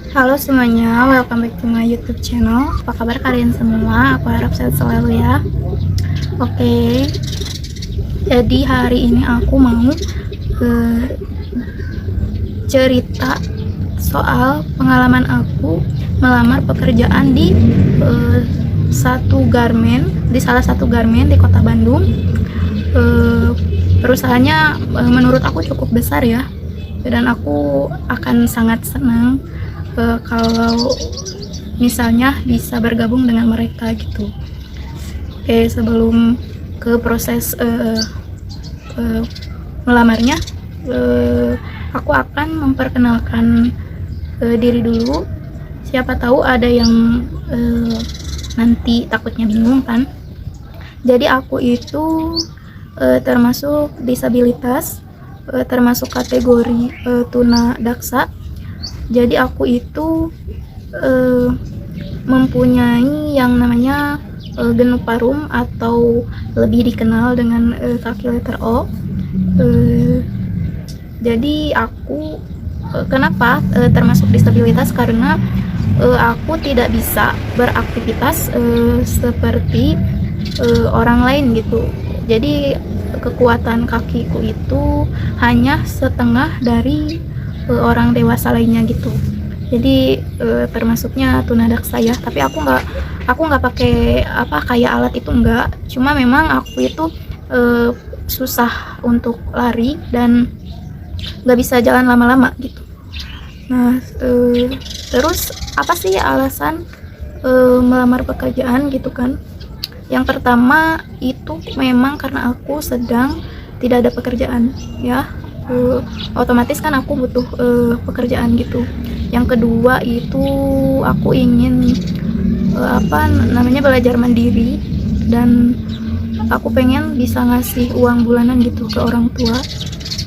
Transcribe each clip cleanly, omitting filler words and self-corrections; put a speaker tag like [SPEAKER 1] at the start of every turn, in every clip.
[SPEAKER 1] Halo semuanya, welcome back to my YouTube channel. Apa kabar kalian semua? Aku harap sehat selalu ya. Oke, jadi hari ini aku mau cerita soal pengalaman aku melamar pekerjaan di salah satu garmen di kota Bandung. Perusahaannya menurut aku cukup besar ya, dan aku akan sangat senang kalau misalnya bisa bergabung dengan mereka gitu. Oke, sebelum ke proses melamarnya, aku akan memperkenalkan diri dulu. Siapa tahu ada yang nanti takutnya bingung kan. Jadi aku itu termasuk disabilitas, termasuk kategori tuna daksa. Jadi aku itu mempunyai yang namanya genuparum atau lebih dikenal dengan kaki letter O. Jadi aku kenapa termasuk disabilitas, karena aku tidak bisa beraktivitas seperti orang lain gitu. Jadi kekuatan kakiku itu hanya setengah dari orang dewasa lainnya gitu. Jadi termasuknya tunadaksa ya, tapi aku nggak pakai kayak alat itu, enggak. Cuma memang aku itu susah untuk lari dan nggak bisa jalan lama-lama gitu. Nah, terus apa sih alasan melamar pekerjaan gitu kan? Yang pertama itu memang karena aku sedang tidak ada pekerjaan ya. Otomatis kan aku butuh pekerjaan gitu. Yang kedua itu aku ingin belajar mandiri, dan aku pengen bisa ngasih uang bulanan gitu ke orang tua.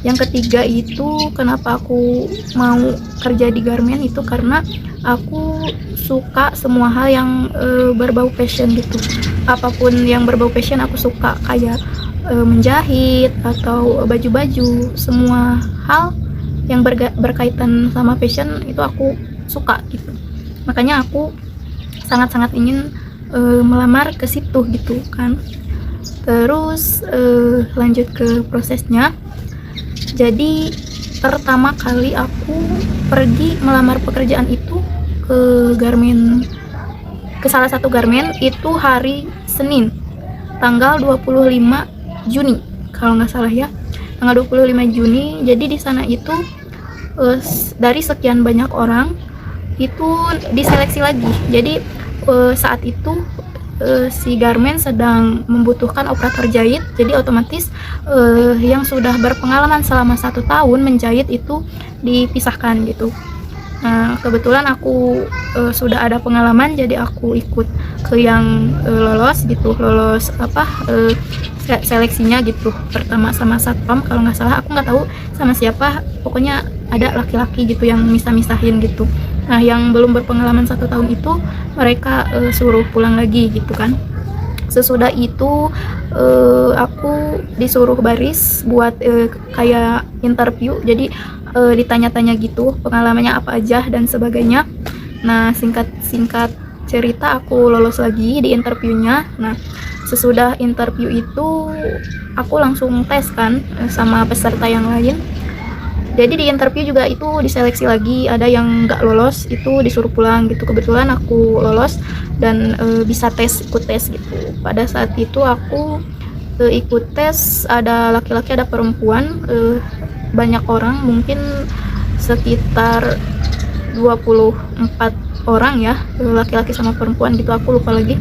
[SPEAKER 1] Yang ketiga itu kenapa aku mau kerja di garmen itu karena aku suka semua hal yang berbau passion gitu. Apapun yang berbau passion aku suka, kayak menjahit atau baju-baju, semua hal yang berkaitan sama fashion itu aku suka gitu. Makanya aku sangat-sangat ingin melamar ke situ gitu kan. Terus lanjut ke prosesnya. Jadi pertama kali aku pergi melamar pekerjaan itu ke salah satu garmen itu hari Senin tanggal 25 Juni kalau nggak salah ya, tanggal 25 Juni. Jadi di sana itu dari sekian banyak orang itu diseleksi lagi. Jadi saat itu si garmen sedang membutuhkan operator jahit, jadi otomatis yang sudah berpengalaman selama 1 tahun menjahit itu dipisahkan gitu. Nah, kebetulan aku sudah ada pengalaman, jadi aku ikut ke yang lolos seleksinya gitu. Pertama sama satpam kalau nggak salah, aku nggak tahu sama siapa, pokoknya ada laki-laki gitu yang misah-misahin gitu. Nah, yang belum berpengalaman 1 tahun itu mereka suruh pulang lagi gitu kan. Sesudah itu aku disuruh baris buat kayak interview. Jadi ditanya-tanya gitu pengalamannya apa aja dan sebagainya. Nah, singkat cerita aku lolos lagi di interviewnya. Nah, sesudah interview itu aku langsung tes kan sama peserta yang lain. Jadi di interview juga itu diseleksi lagi, ada yang nggak lolos itu disuruh pulang gitu. Kebetulan aku lolos dan bisa ikut tes gitu. Pada saat itu aku ikut tes, ada laki-laki ada perempuan, banyak orang, mungkin sekitar 24 orang ya, laki-laki sama perempuan gitu, aku lupa lagi.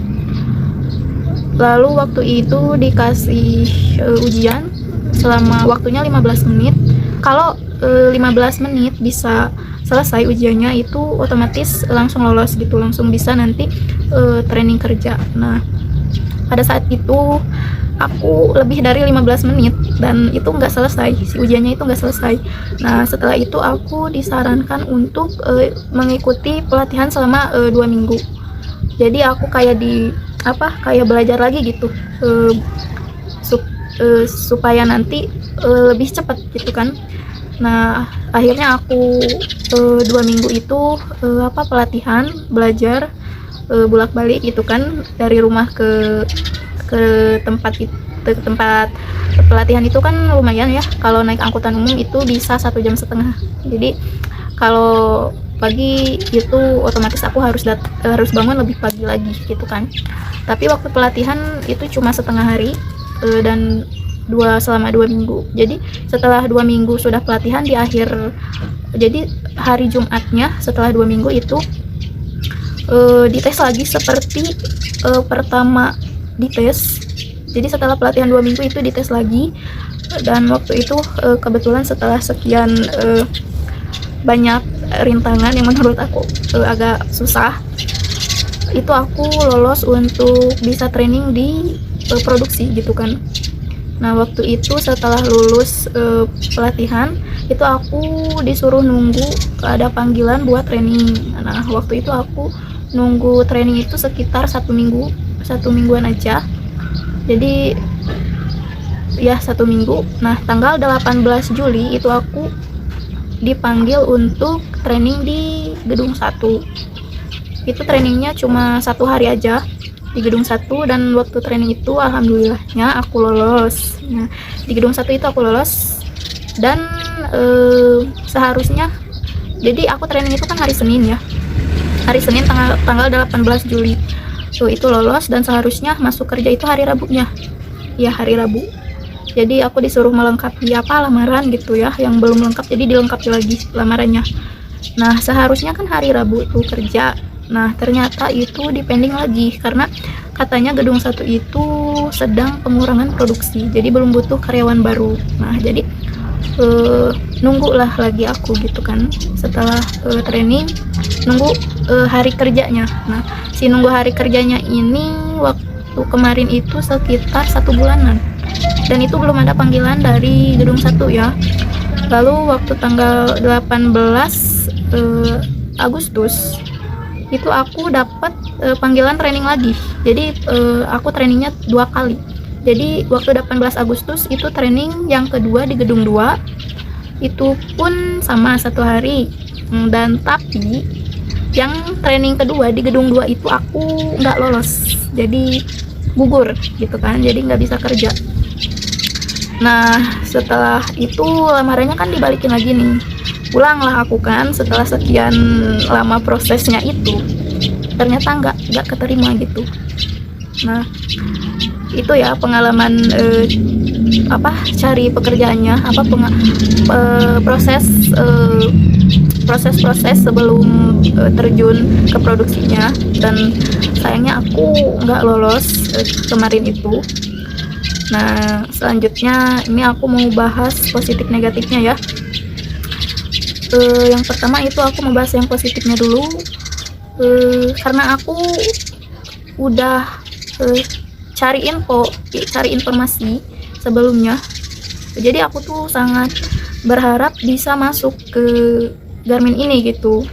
[SPEAKER 1] Lalu waktu itu dikasih ujian selama waktunya 15 menit. Kalau 15 menit bisa selesai ujiannya, itu otomatis langsung lolos gitu, langsung bisa nanti training kerja. Nah, pada saat itu aku lebih dari 15 menit dan itu nggak selesai, si ujiannya itu nggak selesai. Nah, setelah itu aku disarankan untuk mengikuti pelatihan selama 2 minggu. Jadi aku kayak kayak belajar lagi gitu supaya nanti lebih cepat gitu kan. Nah, akhirnya aku 2 minggu itu pelatihan, belajar bolak-balik gitu kan, dari rumah ke tempat ke tempat pelatihan itu kan lumayan ya. Kalau naik angkutan umum itu bisa 1,5 jam. Jadi kalau pagi itu otomatis aku harus bangun lebih pagi lagi gitu kan. Tapi waktu pelatihan itu cuma setengah hari dan selama 2 minggu. Jadi setelah 2 minggu sudah pelatihan, di akhir, jadi hari Jumatnya setelah 2 minggu itu dites lagi seperti pertama dites. Jadi setelah pelatihan 2 minggu itu dites lagi, dan waktu itu kebetulan setelah sekian banyak rintangan yang menurut aku agak susah, itu aku lolos untuk bisa training di produksi gitu kan. Nah, waktu itu setelah lulus pelatihan itu aku disuruh nunggu ada panggilan buat training. Nah, waktu itu aku nunggu training itu sekitar 1 mingguan aja. Jadi ya 1 minggu. Nah, tanggal 18 Juli itu aku dipanggil untuk training di gedung 1. Itu trainingnya cuma 1 hari aja di gedung 1, dan waktu training itu alhamdulillahnya aku lolos. Nah, di gedung 1 itu aku lolos, dan seharusnya, jadi aku training itu kan hari Senin ya, hari Senin tanggal 18 Juli itu lolos, dan seharusnya masuk kerja itu hari Rabunya ya, hari Rabu. Jadi aku disuruh melengkapi lamaran gitu ya, yang belum lengkap, jadi dilengkapi lagi lamarannya. Nah, seharusnya kan hari Rabu itu kerja. Nah, ternyata itu dipending lagi karena katanya gedung 1 itu sedang pengurangan produksi, jadi belum butuh karyawan baru. Nah, jadi nunggulah lagi aku gitu kan. Setelah training, nunggu hari kerjanya. Nah, si nunggu hari kerjanya ini waktu kemarin itu sekitar 1 bulanan, dan itu belum ada panggilan dari gedung 1 ya. Lalu waktu tanggal 18 Agustus itu aku dapat panggilan training lagi. Jadi aku trainingnya 2 kali. Jadi waktu 18 Agustus itu training yang kedua di gedung 2, itu pun sama 1 hari. Dan tapi yang training kedua di gedung 2 itu aku nggak lolos, jadi gugur gitu kan, jadi nggak bisa kerja. Nah, setelah itu lamarannya kan dibalikin lagi nih. Pulanglah aku kan setelah sekian lama prosesnya itu. Ternyata nggak keterima gitu. Nah, itu ya pengalaman cari pekerjaannya, proses sebelum terjun ke produksinya. Dan sayangnya aku nggak lolos kemarin itu. Nah, selanjutnya ini aku mau bahas positif negatifnya ya. Yang pertama itu aku membahas yang positifnya dulu, karena aku udah cari informasi sebelumnya. Jadi aku tuh sangat berharap bisa masuk ke Garmin ini gitu.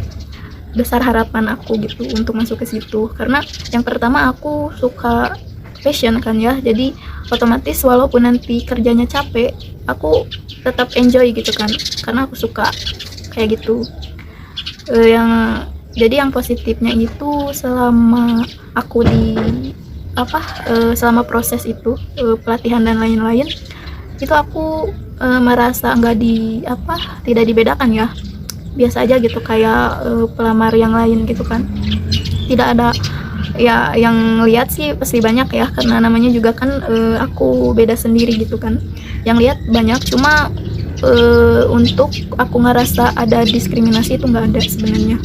[SPEAKER 1] Besar harapan aku gitu untuk masuk ke situ, karena yang pertama aku suka fashion kan ya, jadi otomatis walaupun nanti kerjanya capek, aku tetap enjoy gitu kan, karena aku suka kayak gitu. Jadi yang positifnya itu selama aku selama proses itu pelatihan dan lain-lain, itu aku merasa tidak dibedakan ya, biasa aja gitu kayak pelamar yang lain gitu kan. Tidak ada ya, yang lihat sih pasti banyak ya, karena namanya juga kan aku beda sendiri gitu kan. Yang lihat banyak, cuma untuk aku ngerasa ada diskriminasi itu nggak ada sebenarnya.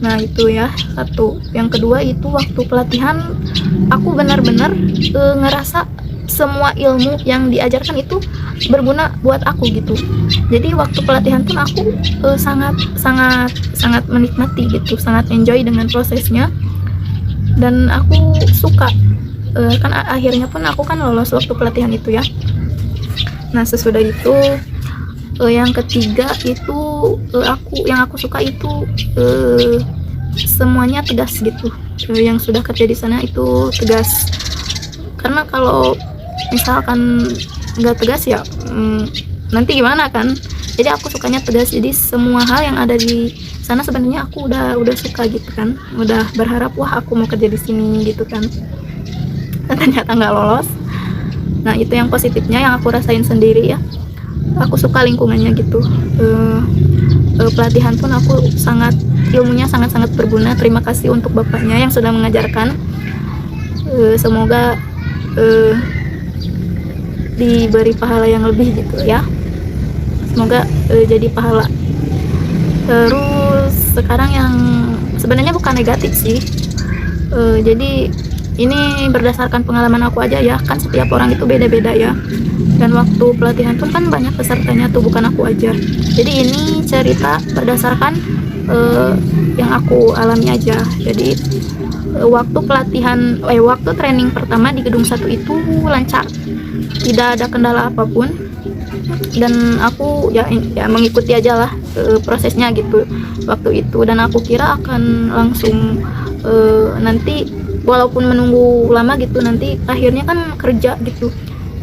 [SPEAKER 1] Nah, itu ya satu. Yang kedua itu waktu pelatihan aku benar-benar ngerasa semua ilmu yang diajarkan itu berguna buat aku gitu. Jadi waktu pelatihan pun aku sangat menikmati gitu, sangat enjoy dengan prosesnya, dan aku suka. Kan akhirnya pun aku kan lolos waktu pelatihan itu ya. Nah, sesudah itu yang ketiga itu yang aku suka itu semuanya tegas gitu. Yang sudah kerja di sana itu tegas, karena kalau misalkan nggak tegas ya nanti gimana kan, Jadi aku sukanya tegas, jadi semua hal yang ada di sana sebenarnya aku udah suka gitu kan, udah berharap wah aku mau kerja di sini gitu kan, dan ternyata nggak lolos. Nah itu yang positifnya yang aku rasain sendiri ya, aku suka lingkungannya gitu. Pelatihan pun aku ilmunya sangat berguna. Terima kasih untuk bapaknya yang sudah mengajarkan. Semoga diberi pahala yang lebih gitu ya, semoga jadi pahala. Terus sekarang yang sebenarnya bukan negatif sih, jadi ini berdasarkan pengalaman aku aja ya, kan setiap orang itu beda-beda ya, dan waktu pelatihan pun kan banyak pesertanya tuh, bukan aku aja. Jadi ini cerita berdasarkan yang aku alami aja. Jadi waktu pelatihan waktu training pertama di gedung 1 itu lancar, tidak ada kendala apapun, dan aku ya mengikuti aja lah prosesnya gitu waktu itu. Dan aku kira akan langsung nanti walaupun menunggu lama gitu, nanti akhirnya kan kerja gitu.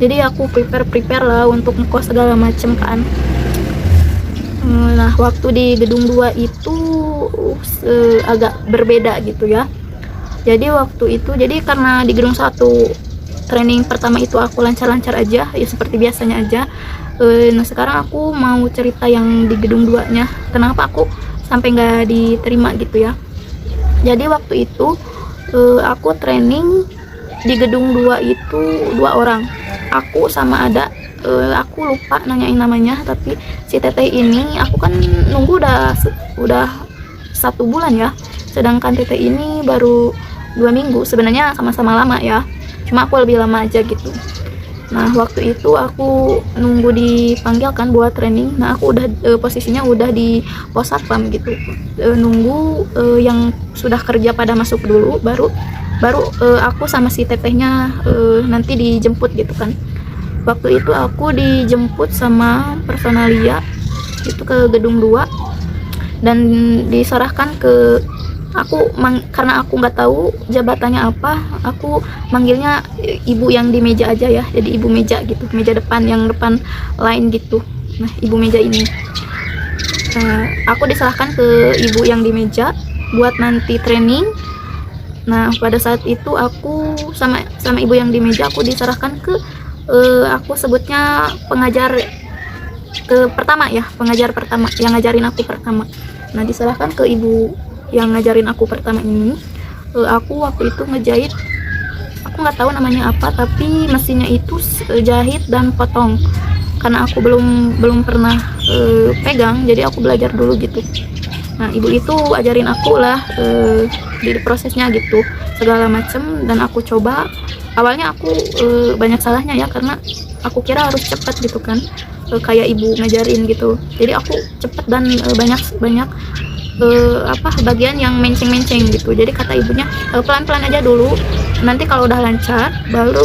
[SPEAKER 1] Jadi aku prepare lah untuk ngekos segala macem kan. Nah waktu di gedung 2 itu agak berbeda gitu ya. Jadi waktu itu, jadi karena di gedung 1 training pertama itu aku lancar-lancar aja ya, seperti biasanya aja. Nah sekarang aku mau cerita yang di gedung 2 nya, kenapa aku sampai nggak diterima gitu ya. Jadi waktu itu aku training di gedung 2 itu 2 orang, aku sama ada aku lupa nanyain namanya, tapi si teteh ini aku kan nunggu udah 1 bulan ya, sedangkan teteh ini baru 2 minggu. Sebenarnya sama-sama lama ya, cuma aku lebih lama aja gitu. Nah waktu itu aku nunggu dipanggil kan buat training. Nah aku udah posisinya udah di pos satpam gitu, nunggu yang sudah kerja pada masuk dulu, baru aku sama si tetehnya nanti dijemput gitu kan. Waktu itu aku dijemput sama personalia itu ke gedung 2 dan diserahkan ke aku, karena aku nggak tahu jabatannya apa, aku manggilnya ibu yang di meja aja ya. Jadi ibu meja gitu, meja depan, yang depan lain gitu. Nah ibu meja ini aku diserahkan ke ibu yang di meja buat nanti training. Nah pada saat itu aku sama ibu yang di meja aku diserahkan ke aku sebutnya pengajar pertama ya, pengajar pertama yang ngajarin aku pertama. Nah diserahkan ke ibu yang ngajarin aku pertama ini. Aku waktu itu ngejahit, aku nggak tahu namanya apa, tapi mesinnya itu jahit dan potong, karena aku belum pernah pegang, jadi aku belajar dulu gitu. Nah ibu itu ajarin aku lah di prosesnya gitu segala macem, dan aku coba. Awalnya aku banyak salahnya ya, karena aku kira harus cepat gitu kan, kayak ibu ngajarin gitu. Jadi aku cepet dan banyak bagian yang menceng-menceng gitu. Jadi kata ibunya pelan-pelan aja dulu, nanti kalau udah lancar baru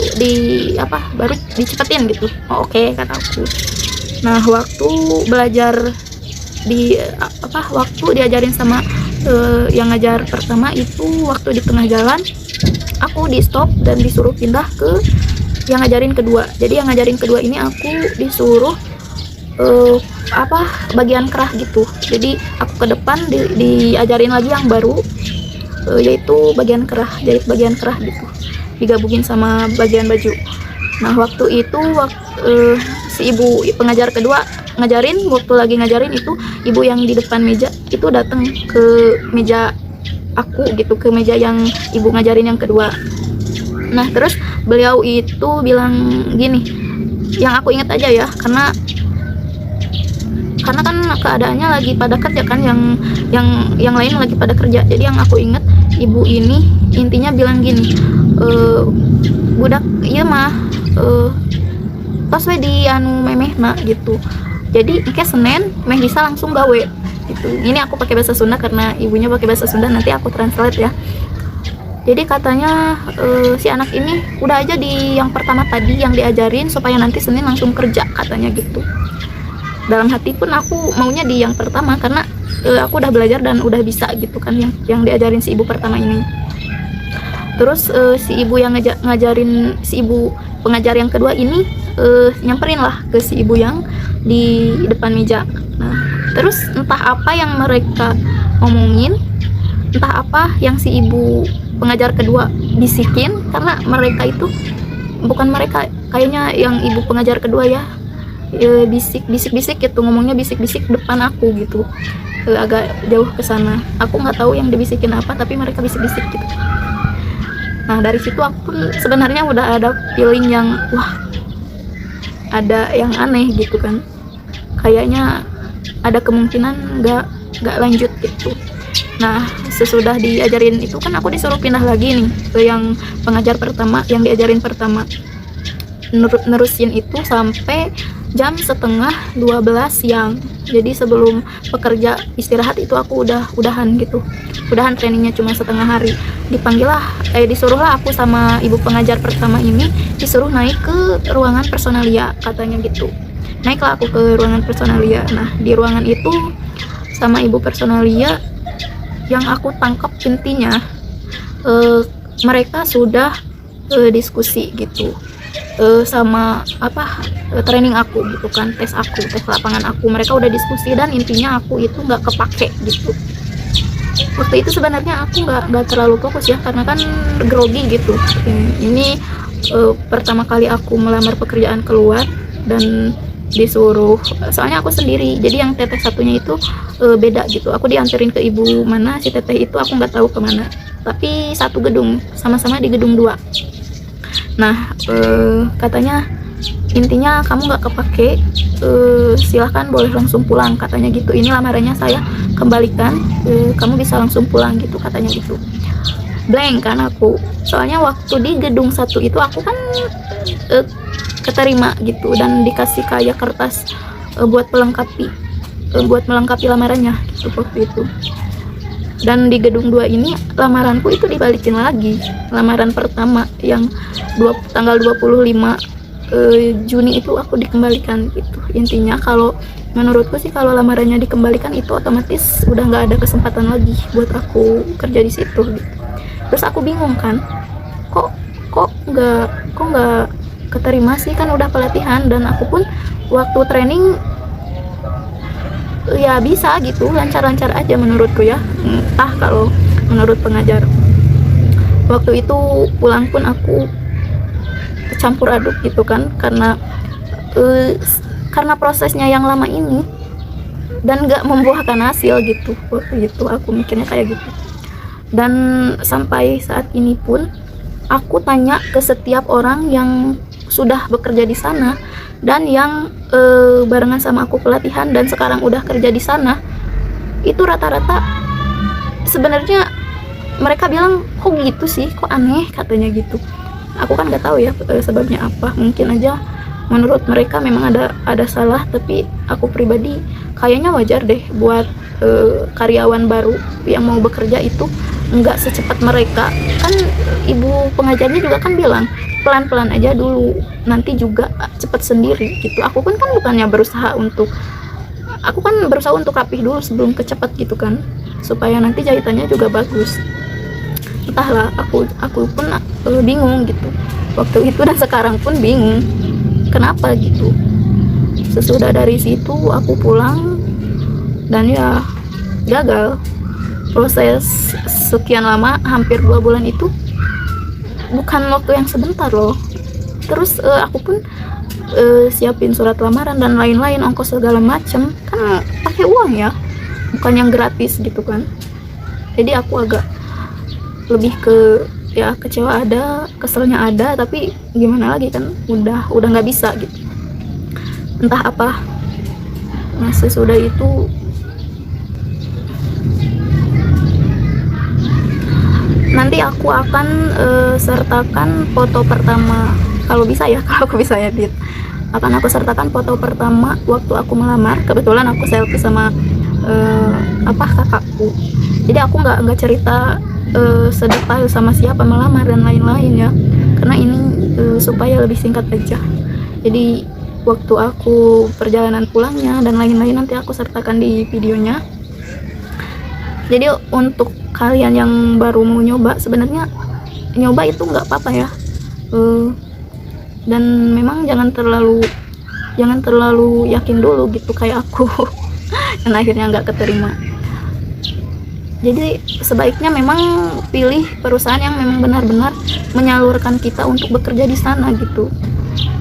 [SPEAKER 1] dicepetin gitu. Oh, oke, kata aku. Nah waktu belajar waktu diajarin sama yang ngajar pertama itu, waktu di tengah jalan aku di stop dan disuruh pindah ke yang ngajarin kedua. Jadi yang ngajarin kedua ini aku disuruh bagian kerah gitu. Jadi aku ke depan diajarin lagi yang baru, yaitu bagian kerah, jahit bagian kerah gitu, digabungin sama bagian baju. Nah waktu itu si ibu pengajar kedua ngajarin, waktu lagi ngajarin itu ibu yang di depan meja itu datang ke meja aku gitu, ke meja yang ibu ngajarin yang kedua. Nah terus beliau itu bilang gini, yang aku ingat aja ya, karena kan keadaannya lagi pada kerja kan, yang lain lagi pada kerja. Jadi yang aku ingat, ibu ini intinya bilang gini, budak iya mah pas we di anu memehna gitu, jadi ke Senin meh bisa langsung gawe gitu. Ini aku pakai bahasa Sunda karena ibunya pakai bahasa Sunda, nanti aku translate ya. Jadi katanya si anak ini udah aja di yang pertama tadi yang diajarin, supaya nanti Senin langsung kerja katanya gitu. Dalam hati pun aku maunya di yang pertama, karena aku udah belajar dan udah bisa gitu kan, yang diajarin si ibu pertama ini. Terus si ibu yang ngajarin, si ibu pengajar yang kedua ini nyamperin lah ke si ibu yang di depan meja. Nah terus entah apa yang mereka ngomongin, entah apa yang si ibu pengajar kedua bisikin, karena mereka itu bukan mereka, kayaknya yang ibu pengajar kedua ya, bisik gitu, ngomongnya bisik-bisik depan aku gitu, agak jauh ke sana. Aku nggak tahu yang dibisikin apa, tapi mereka bisik-bisik gitu. Nah dari situ aku pun sebenarnya udah ada feeling yang wah, ada yang aneh gitu kan, kayaknya ada kemungkinan nggak lanjut gitu. Nah sesudah diajarin itu kan aku disuruh pindah lagi nih ke yang pengajar pertama, yang diajarin pertama, nerusin itu sampai jam setengah 12 siang. Jadi sebelum pekerja istirahat itu aku udahan gitu, udahan trainingnya cuma setengah hari. Disuruhlah aku sama ibu pengajar pertama ini disuruh naik ke ruangan personalia katanya gitu. Naiklah aku ke ruangan personalia. Nah di ruangan itu sama ibu personalia, yang aku tangkap intinya mereka sudah diskusi gitu sama training aku gitu kan, tes lapangan aku, mereka udah diskusi dan intinya aku itu nggak kepake gitu. Waktu itu sebenarnya aku nggak terlalu fokus ya, karena kan grogi gitu. Ini pertama kali aku melamar pekerjaan keluar dan disuruh, soalnya aku sendiri, jadi yang teteh satunya itu beda gitu. Aku dianterin ke ibu mana, si teteh itu aku nggak tahu kemana, tapi satu gedung, sama-sama di gedung 2. Nah katanya intinya kamu nggak kepake, silahkan boleh langsung pulang katanya gitu. Ini lamarannya saya kembalikan, kamu bisa langsung pulang gitu katanya gitu. Blank kan aku, soalnya waktu di gedung 1 itu aku kan keterima gitu dan dikasih kayak kertas buat melengkapi lamarannya gitu waktu itu. Dan di gedung 2 ini lamaranku itu dibalikin lagi, lamaran pertama yang tanggal 25 Juni itu aku dikembalikan gitu. Intinya kalau menurutku sih, kalau lamarannya dikembalikan itu otomatis udah nggak ada kesempatan lagi buat aku kerja di situ gitu. Terus aku bingung kan, kok nggak keterima sih, kan udah pelatihan dan aku pun waktu training ya bisa gitu, lancar-lancar aja menurutku ya. Entah kalau menurut pengajar. Waktu itu pulang pun aku campur aduk gitu kan, karena prosesnya yang lama ini dan nggak membuahkan hasil gitu. Waktu itu aku mikirnya kayak gitu. Dan sampai saat ini pun aku tanya ke setiap orang yang sudah bekerja di sana dan yang barengan sama aku pelatihan dan sekarang udah kerja di sana, itu rata-rata sebenarnya mereka bilang kok gitu sih, kok aneh katanya gitu. Aku kan nggak tahu ya sebabnya apa, mungkin aja menurut mereka memang ada salah, tapi aku pribadi kayaknya wajar deh buat karyawan baru yang mau bekerja itu nggak secepat mereka. Kan ibu pengajarnya juga kan bilang pelan-pelan aja dulu, nanti juga cepet sendiri gitu. Aku kan bukannya berusaha untuk rapih dulu sebelum kecepat gitu kan, supaya nanti jahitannya juga bagus. Entahlah, aku pun bingung gitu waktu itu dan sekarang pun bingung kenapa gitu. Sesudah dari situ aku pulang dan ya gagal. Proses sekian lama, hampir 2 bulan itu bukan waktu yang sebentar loh. Terus aku pun siapin surat lamaran dan lain-lain, ongkos segala macem, kan pakai uang ya, bukan yang gratis gitu kan. Jadi aku agak lebih ke ya kecewa ada, keselnya ada, tapi gimana lagi kan, udah nggak bisa gitu, entah apa. Nah sesudah itu nanti aku akan sertakan foto pertama, kalau bisa ya, kalau aku bisa ya Dit, akan aku sertakan foto pertama waktu aku melamar. Kebetulan aku selfie sama kakakku, jadi aku nggak cerita sedetail sama siapa melamar dan lain-lain ya, karena ini supaya lebih singkat aja. Jadi waktu aku perjalanan pulangnya dan lain-lain nanti aku sertakan di videonya. Jadi untuk kalian yang baru mau nyoba, sebenarnya nyoba itu nggak apa-apa ya, dan memang jangan terlalu yakin dulu gitu kayak aku dan akhirnya nggak keterima. Jadi sebaiknya memang pilih perusahaan yang memang benar-benar menyalurkan kita untuk bekerja di sana gitu.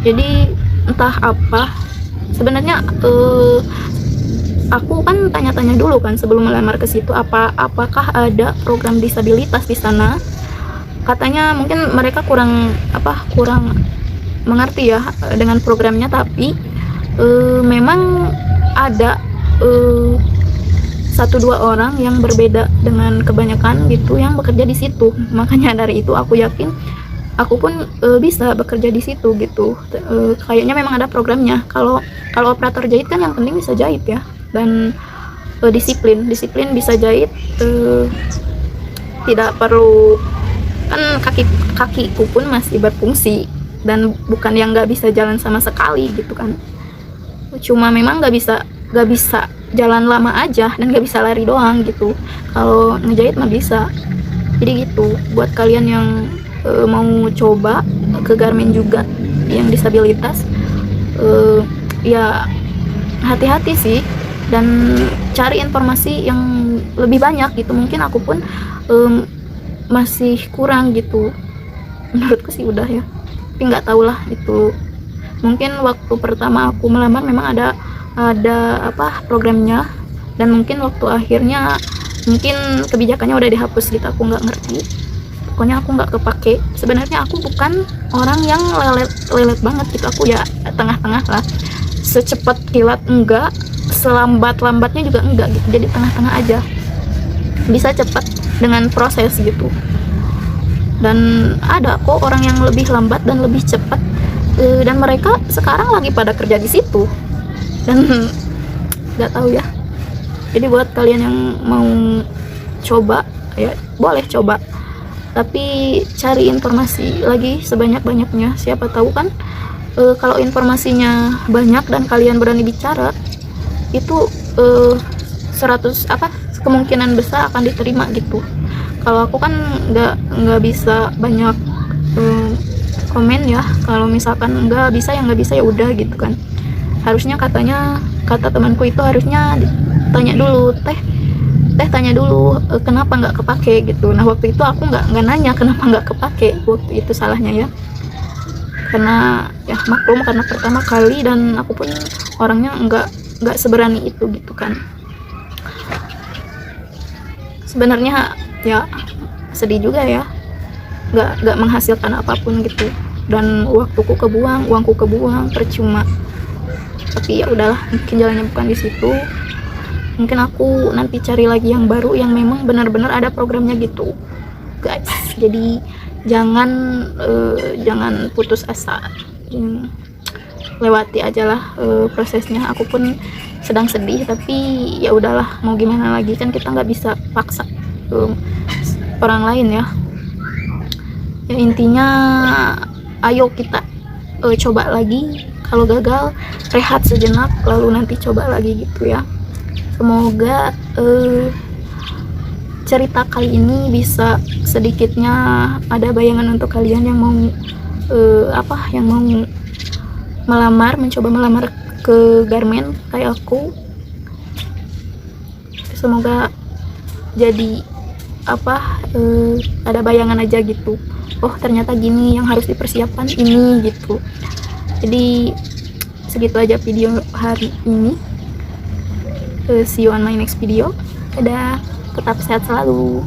[SPEAKER 1] Jadi entah apa, sebenarnya aku kan tanya-tanya dulu kan sebelum melamar ke situ, apakah ada program disabilitas di sana. Katanya mungkin mereka kurang mengerti ya dengan programnya, tapi memang ada 1-2 orang yang berbeda dengan kebanyakan gitu yang bekerja di situ. Makanya dari itu aku yakin aku pun bisa bekerja di situ gitu. Kayaknya memang ada programnya. Kalau operator jahit kan yang penting bisa jahit ya, dan disiplin bisa jahit, tidak perlu, kan kakiku pun masih berfungsi dan bukan yang nggak bisa jalan sama sekali gitu kan. Cuma memang nggak bisa jalan lama aja dan nggak bisa lari doang gitu. Kalau ngejahit mah bisa. Jadi gitu, buat kalian yang mau coba ke garmen juga yang disabilitas, ya hati-hati sih dan cari informasi yang lebih banyak gitu. Mungkin aku pun masih kurang gitu, menurutku sih udah ya, tapi nggak tahu lah itu. Mungkin waktu pertama aku melamar memang ada programnya, dan mungkin waktu akhirnya mungkin kebijakannya udah dihapus gitu, aku nggak ngerti. Pokoknya aku nggak kepake. Sebenarnya aku bukan orang yang lelet banget gitu, aku ya tengah-tengah lah, secepat kilat enggak, selambat-lambatnya juga enggak gitu, jadi tengah-tengah aja, bisa cepat dengan proses gitu. Dan ada kok orang yang lebih lambat dan lebih cepat, dan mereka sekarang lagi pada kerja di situ, dan nggak tahu ya. Jadi buat kalian yang mau coba ya boleh coba, tapi cari informasi lagi sebanyak-banyaknya. Siapa tahu kan kalau informasinya banyak dan kalian berani bicara, itu 100 kemungkinan besar akan diterima gitu. Kalau aku kan nggak bisa banyak komen ya. Kalau misalkan nggak bisa ya udah gitu kan. Harusnya kata temanku itu harusnya tanya dulu, teh tanya dulu kenapa nggak kepake gitu. Nah waktu itu aku nggak nanya kenapa nggak kepake, waktu itu salahnya ya, karena ya maklum karena pertama kali dan aku pun orangnya nggak seberani itu gitu kan. Sebenarnya ya sedih juga ya, nggak menghasilkan apapun gitu, dan waktuku kebuang, uangku kebuang, percuma. Tapi ya udahlah, mungkin jalannya bukan di situ. Mungkin aku nanti cari lagi yang baru yang memang benar-benar ada programnya gitu guys. Jadi jangan putus asa, lewati aja lah prosesnya. Aku pun sedang sedih, tapi ya udahlah, mau gimana lagi, kan kita nggak bisa paksa orang lain ya. Ya intinya ayo kita coba lagi. Kalau gagal, rehat sejenak, lalu nanti coba lagi gitu ya. Semoga cerita kali ini bisa sedikitnya ada bayangan untuk kalian yang mau mencoba melamar ke garmen kayak aku. Semoga jadi ada bayangan aja gitu. Oh ternyata gini yang harus dipersiapkan ini gitu. Jadi segitu aja video hari ini. See you on my next video. Dadah, tetap sehat selalu.